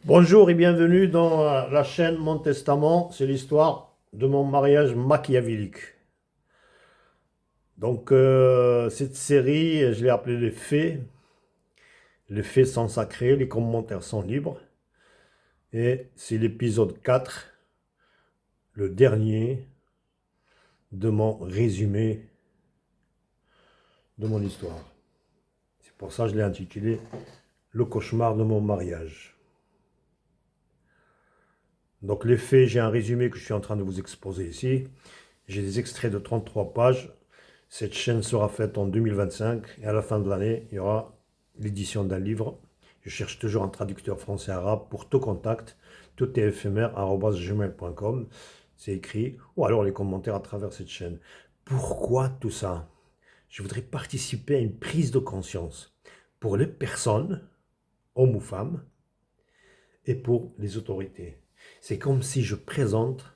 Bonjour et bienvenue dans la chaîne Mon Testament. C'est l'histoire de mon mariage machiavélique. Cette série, je l'ai appelée Les Faits. Les faits sont sacrés, les commentaires sont libres. Et c'est l'épisode 4, le dernier de mon résumé de mon histoire. C'est pour ça que je l'ai intitulé Le cauchemar de mon mariage. Donc les faits, j'ai un résumé que je suis en train de vous exposer ici. J'ai des extraits de 33 pages. Cette chaîne sera faite en 2025 et à la fin de l'année, il y aura l'édition d'un livre. Je cherche toujours un traducteur français-arabe pour tout contact, tout est éphémère, @gmail.com. C'est écrit, ou alors les commentaires à travers cette chaîne. Pourquoi tout ça? Je voudrais participer à une prise de conscience pour les personnes, hommes ou femmes, et pour les autorités. C'est comme si je présente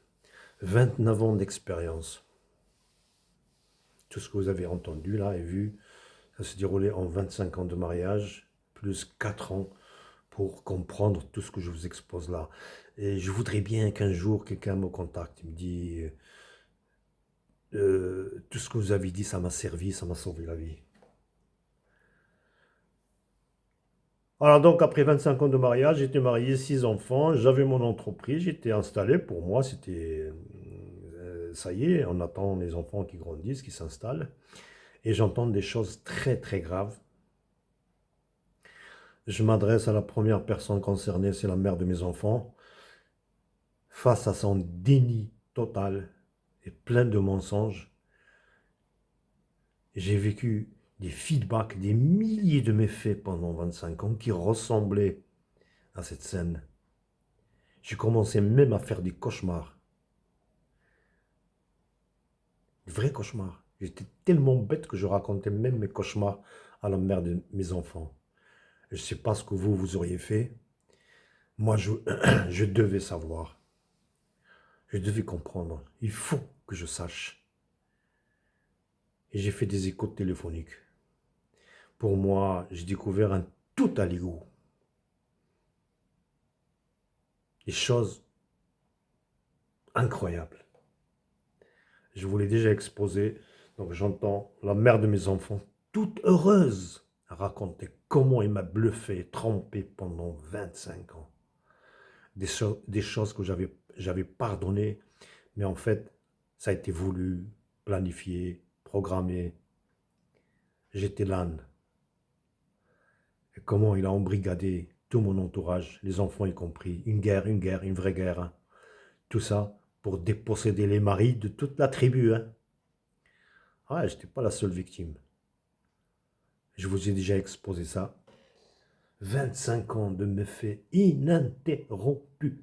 29 ans d'expérience. Tout ce que vous avez entendu là et vu, ça s'est déroulé en 25 ans de mariage, plus 4 ans pour comprendre tout ce que je vous expose là. Et je voudrais bien qu'un jour quelqu'un me contacte, il me dit tout ce que vous avez dit, ça m'a servi, ça m'a sauvé la vie. Alors donc après 25 ans de mariage, j'étais marié, 6 enfants, j'avais mon entreprise, j'étais installé. Pour moi, c'était ça y est, on attend les enfants qui grandissent, qui s'installent. Et j'entends des choses très très graves. Je m'adresse à la première personne concernée, c'est la mère de mes enfants. Face à son déni total et plein de mensonges, j'ai vécu des feedbacks, des milliers de méfaits pendant 25 ans qui ressemblaient à cette scène. J'ai commencé même à faire des cauchemars. Des vrais cauchemars. J'étais tellement bête que je racontais même mes cauchemars à la mère de mes enfants. Je ne sais pas ce que vous auriez fait. Moi, je devais savoir. Je devais comprendre. Il faut que je sache. Et j'ai fait des écoutes téléphoniques. Pour moi, j'ai découvert un tout à l'égout. Des choses incroyables. Je vous l'ai déjà exposé. Donc j'entends la mère de mes enfants, toute heureuse, raconter comment elle m'a bluffé, trompé pendant 25 ans. Des choses que j'avais pardonnées, mais en fait, ça a été voulu, planifié, programmé. J'étais l'âne. Et comment il a embrigadé tout mon entourage, les enfants y compris. Une guerre, une vraie guerre. Hein. Tout ça pour déposséder les maris de toute la tribu. Hein. Ah, je n'étais pas la seule victime. Je vous ai déjà exposé ça. 25 ans de méfaits ininterrompus.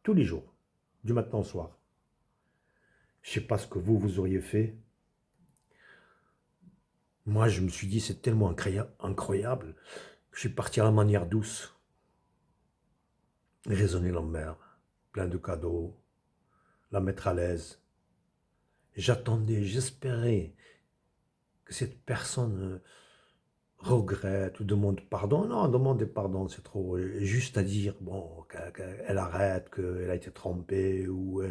Tous les jours, du matin au soir. Je ne sais pas ce que vous auriez fait. Moi, je me suis dit, c'est tellement incroyable que je suis parti à la manière douce. Raisonner la mère, plein de cadeaux, la mettre à l'aise. J'attendais, j'espérais que cette personne regrette ou demande pardon. Non, demander pardon, c'est trop juste à dire, bon, qu'elle arrête, qu'elle a été trompée, ou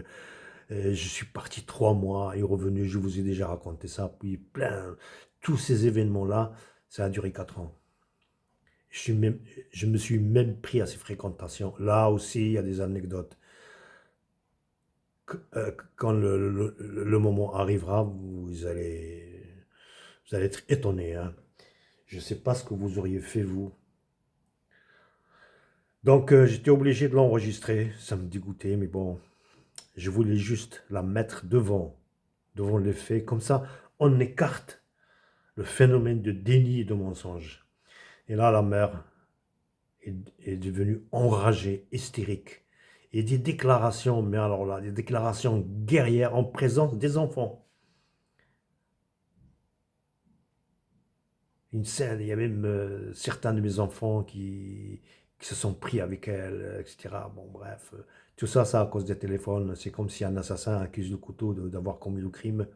je suis parti 3 mois et revenu, je vous ai déjà raconté ça, puis tous ces événements-là, ça a duré 4 ans. Je, suis même, je me suis même pris à ces fréquentations. Là aussi, il y a des anecdotes. Quand le moment arrivera, vous allez être étonné. Hein. Je ne sais pas ce que vous auriez fait, vous. Donc, j'étais obligé de l'enregistrer. Ça me dégoûtait, mais bon, je voulais juste la mettre devant les faits. Comme ça, on écarte le phénomène de déni et de mensonge. Et là, la mère est devenue enragée, hystérique. Et des déclarations, mais alors là, des déclarations guerrières en présence des enfants. Une scène, il y a même certains de mes enfants qui se sont pris avec elle, etc. Bon, bref, tout ça, ça à cause des téléphones. C'est comme si un assassin accuse le couteau d'avoir commis le crime.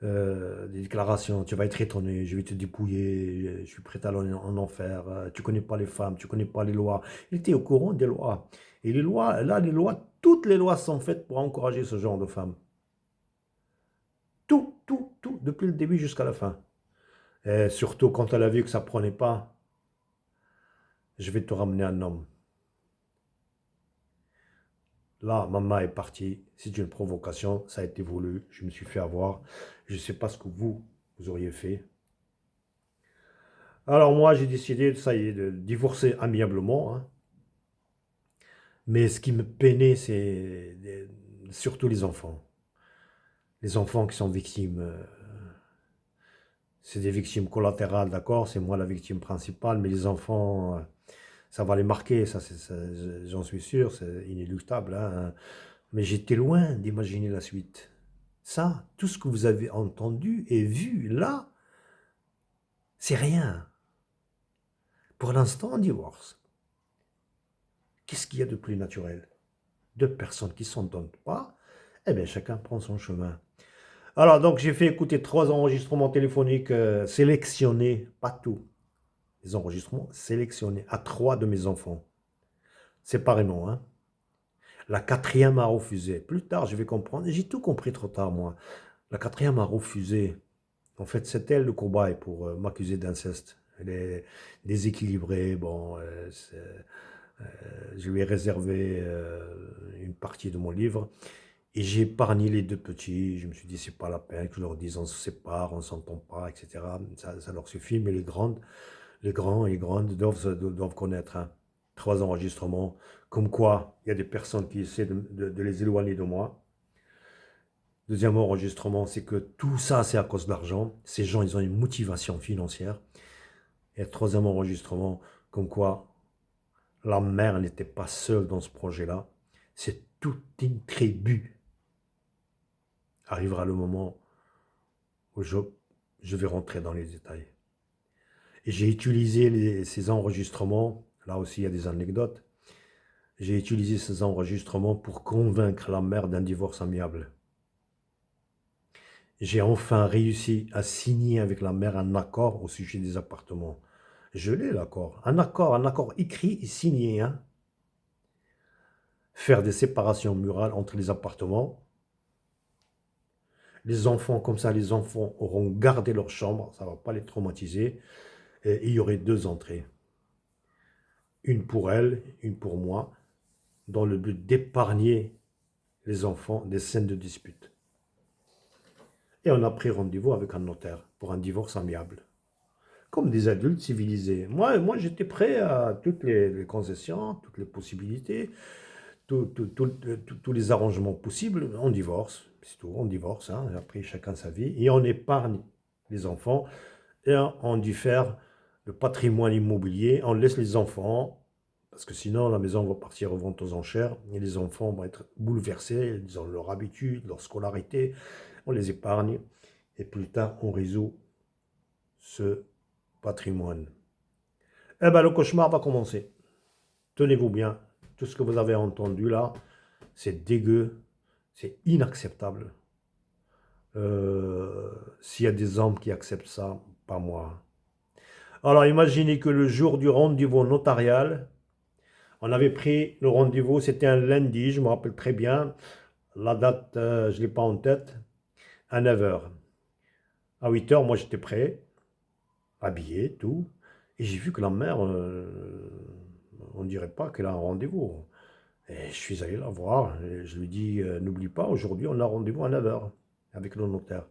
des déclarations, tu vas être étonné, je vais te dépouiller, je suis prêt à aller en enfer, tu connais pas les femmes, tu connais pas les lois. Il était au courant des lois. Et les lois, là, les lois, toutes les lois sont faites pour encourager ce genre de femmes. Tout, tout, tout, depuis le début jusqu'à la fin. Et surtout quand elle a vu que ça prenait pas, je vais te ramener un homme. Là, maman est partie, c'est une provocation, ça a été voulu, je me suis fait avoir. Je ne sais pas ce que vous auriez fait. Alors moi, j'ai décidé, ça y est, de divorcer amiablement, hein. Mais ce qui me peinait, c'est surtout les enfants. Les enfants qui sont victimes. C'est des victimes collatérales, d'accord? C'est moi la victime principale, mais les enfants, ça va les marquer, j'en suis sûr, c'est inéluctable, hein. Mais j'étais loin d'imaginer la suite. Ça, tout ce que vous avez entendu et vu là, c'est rien. Pour l'instant, on divorce. Qu'est-ce qu'il y a de plus naturel? Deux personnes qui ne s'entendent pas, eh bien chacun prend son chemin. Alors donc j'ai fait écouter 3 enregistrements téléphoniques sélectionnés, pas tout, les enregistrements sélectionnés à 3 de mes enfants, séparément, hein. La quatrième a refusé. Plus tard, je vais comprendre. J'ai tout compris trop tard, moi. La quatrième a refusé. En fait, c'est elle le cobaye pour m'accuser d'inceste. Elle est déséquilibrée. Bon, je lui ai réservé une partie de mon livre. Et j'ai épargné les 2 petits. Je me suis dit, c'est pas la peine que je leur dise, on se sépare, on s'entend pas, etc. Ça leur suffit. Mais les grands et les grandes doivent connaître, hein. 3 enregistrements. Comme quoi, il y a des personnes qui essaient de les éloigner de moi. Deuxième enregistrement, c'est que tout ça, c'est à cause de l'argent. Ces gens, ils ont une motivation financière. Et le troisième enregistrement, comme quoi la mère n'était pas seule dans ce projet-là. C'est toute une tribu. Arrivera le moment où je vais rentrer dans les détails. Et j'ai utilisé ces enregistrements, là aussi il y a des anecdotes, j'ai utilisé ces enregistrements pour convaincre la mère d'un divorce amiable. J'ai enfin réussi à signer avec la mère un accord au sujet des appartements. Je l'ai l'accord. Un accord écrit et signé, hein. Faire des séparations murales entre les appartements. Les enfants, comme ça, les enfants auront gardé leur chambre, ça ne va pas les traumatiser. Et il y aurait 2 entrées. Une pour elle, une pour moi, dans le but d'épargner les enfants des scènes de dispute. Et on a pris rendez-vous avec un notaire pour un divorce amiable. Comme des adultes civilisés. Moi j'étais prêt à toutes les concessions, toutes les possibilités, tous les arrangements possibles. On divorce, c'est tout, on divorce, hein. Après chacun sa vie. Et on épargne les enfants et on diffère le patrimoine immobilier. On laisse les enfants, parce que sinon la maison va partir en vente aux enchères et les enfants vont être bouleversés, ils ont leur habitude, leur scolarité. On les épargne et plus tard on résout ce patrimoine. Eh bien, le cauchemar va commencer. Tenez-vous bien. Tout ce que vous avez entendu là, c'est dégueu, c'est inacceptable. S'il y a des hommes qui acceptent ça, pas moi. Alors, imaginez que le jour du rendez-vous notarial, on avait pris le rendez-vous, c'était un lundi, je me rappelle très bien. La date, je ne l'ai pas en tête, à 9 heures. À 8 heures, moi j'étais prêt, habillé, tout. Et j'ai vu que la mère, on ne dirait pas qu'elle a un rendez-vous. Et je suis allé la voir. Et je lui dis, n'oublie pas, aujourd'hui, on a rendez-vous à 9 heures avec le notaire.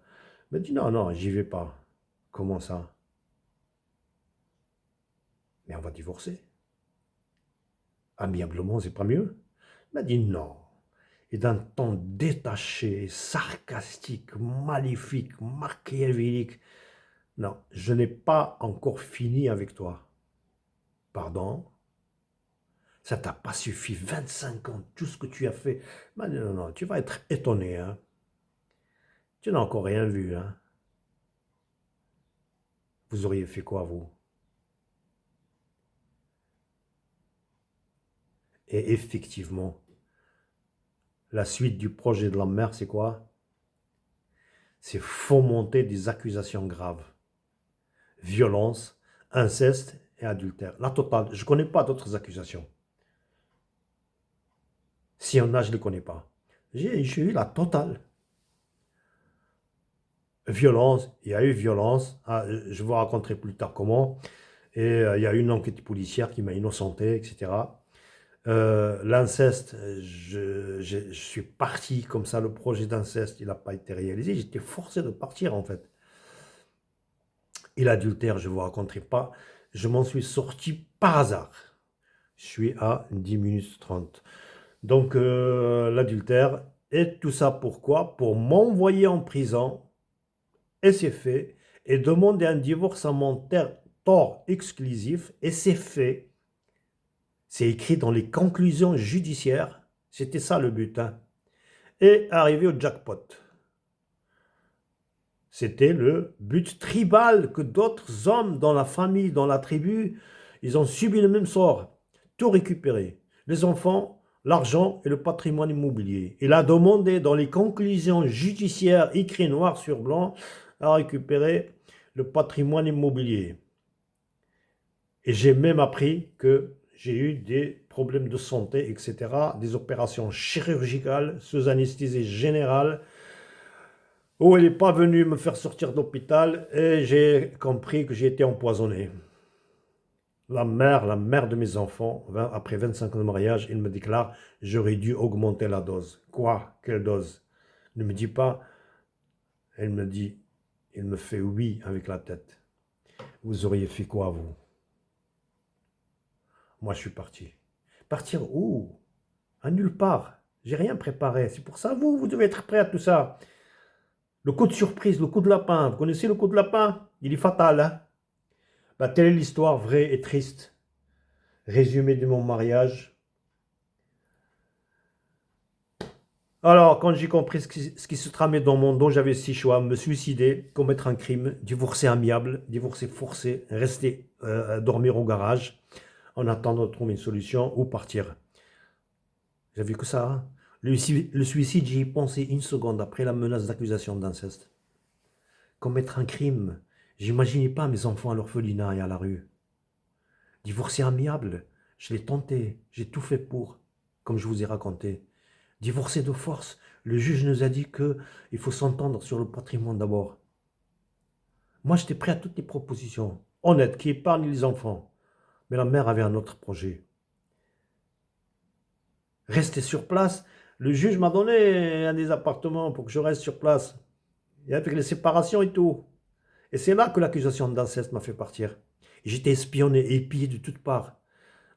Elle m'a dit, non, non, j'y vais pas. Comment ça? Mais on va divorcer. Amiablement, c'est pas mieux. Elle m'a dit, non. Et d'un ton détaché, sarcastique, maléfique, machiavélique. Non, je n'ai pas encore fini avec toi. Pardon? Ça t'a pas suffi 25 ans, tout ce que tu as fait. Mais non, non, non, tu vas être étonné, hein. Tu n'as encore rien vu, hein. Vous auriez fait quoi, vous? Et effectivement, la suite du projet de la mère, c'est quoi? c'est fomenter des accusations graves. Violence, inceste et adultère. La totale. Je ne connais pas d'autres accusations. S'il y en a, je ne les connais pas. J'ai eu la totale. Violence, il y a eu violence. Ah, je vous raconterai plus tard comment. Et il y a eu une enquête policière qui m'a innocenté, etc. L'inceste, je suis parti comme ça. Le projet d'inceste, il n'a pas été réalisé. J'étais forcé de partir, en fait. Et l'adultère, je ne vous raconterai pas. Je m'en suis sorti par hasard. Je suis à 10 minutes 30. Donc, l'adultère. Et tout ça pourquoi? Pour m'envoyer en prison. Et c'est fait. Et demander un divorce à mon tort exclusif. Et c'est fait. C'est écrit dans les conclusions judiciaires. C'était ça le but. Hein. Et arrivé au jackpot. C'était le but tribal que d'autres hommes dans la famille, dans la tribu, ils ont subi le même sort. Tout récupérer. Les enfants, l'argent et le patrimoine immobilier. Il a demandé dans les conclusions judiciaires, écrit noir sur blanc, à récupérer le patrimoine immobilier. Et j'ai même appris que j'ai eu des problèmes de santé, etc., des opérations chirurgicales sous anesthésie générale, où elle n'est pas venue me faire sortir d'hôpital et j'ai compris que j'ai été empoisonné. La mère de mes enfants, après 25 ans de mariage, elle me déclare « J'aurais dû augmenter la dose. » Quoi? Quelle dose? Ne me dis pas. Elle me dit, elle me fait oui avec la tête. Vous auriez fait quoi, vous? Moi, je suis parti. Partir où? À nulle part. J'ai rien préparé. C'est pour ça, vous devez être prêt à tout ça. Le coup de surprise, le coup de lapin. Vous connaissez le coup de lapin? Il est fatal, hein? Bah, telle est l'histoire vraie et triste. Résumé de mon mariage. Alors, quand j'ai compris ce qui se tramait dans mon dos, j'avais 6 choix. Me suicider, commettre un crime, divorcer amiable, divorcer forcé, rester dormir au garage en attendant de trouver une solution ou partir. J'avais que ça. Hein. Le suicide, j'y ai pensé une seconde après la menace d'accusation d'inceste. Commettre un crime. J'imaginais pas mes enfants à l'orphelinat et à la rue. Divorcer amiable, je l'ai tenté, j'ai tout fait pour, comme je vous ai raconté. Divorcer de force, le juge nous a dit qu'il faut s'entendre sur le patrimoine d'abord. Moi, j'étais prêt à toutes les propositions, honnêtes, qui épargnent les enfants. Mais la mère avait un autre projet. Rester sur place, le juge m'a donné un des appartements pour que je reste sur place. Et avec les séparations et tout. Et c'est là que l'accusation d'inceste m'a fait partir. J'étais espionné et épié de toutes parts.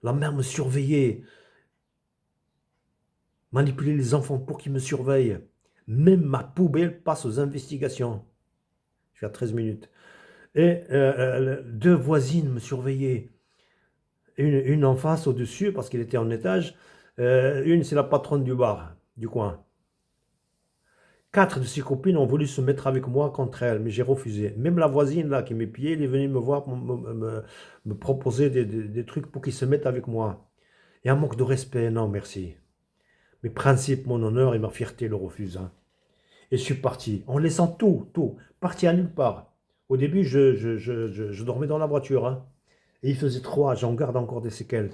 La mère me surveillait. Manipuler les enfants pour qu'ils me surveillent. Même ma poubelle passe aux investigations. Je suis à 13 minutes. Et 2 voisines me surveillaient. Une en face, au-dessus, parce qu'elle était en étage. Une, c'est la patronne du bar, du coin. 4 de ses copines ont voulu se mettre avec moi contre elle, mais j'ai refusé. Même la voisine là qui m'épiait, elle est venue me voir, me proposer des trucs pour qu'ils se mettent avec moi. Et un manque de respect, non merci. Mes principes, mon honneur et ma fierté le refusent. Hein. Et je suis parti, en laissant tout, parti à nulle part. Au début, je dormais dans la voiture. Hein. Et il faisait froid, j'en garde encore des séquelles.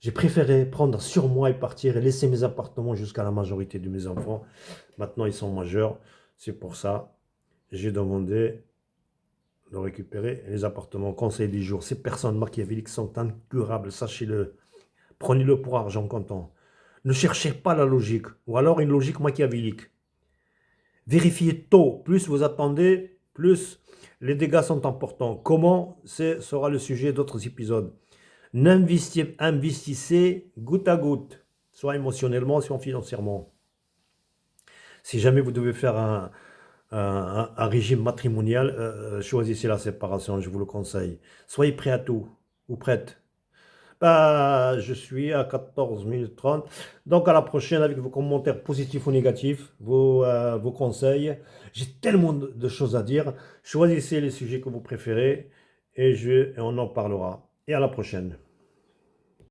J'ai préféré prendre sur moi et partir et laisser mes appartements jusqu'à la majorité de mes enfants. Maintenant, ils sont majeurs. C'est pour ça que j'ai demandé de récupérer les appartements. Conseil des jours. Ces personnes machiavéliques sont incurables, sachez-le. Prenez-le pour argent comptant. Ne cherchez pas la logique, ou alors une logique machiavélique. Vérifiez tôt. Plus vous attendez, plus les dégâts sont importants. Comment? Ce sera le sujet d'autres épisodes. Investissez goutte à goutte, soit émotionnellement, soit financièrement. Si jamais vous devez faire un régime matrimonial, choisissez la séparation, je vous le conseille. Soyez prêt à tout, ou prête. Bah, je suis à 14 minutes 30. Donc à la prochaine avec vos commentaires positifs ou négatifs, vos conseils. J'ai tellement de choses à dire. Choisissez les sujets que vous préférez et on en parlera. Et à la prochaine.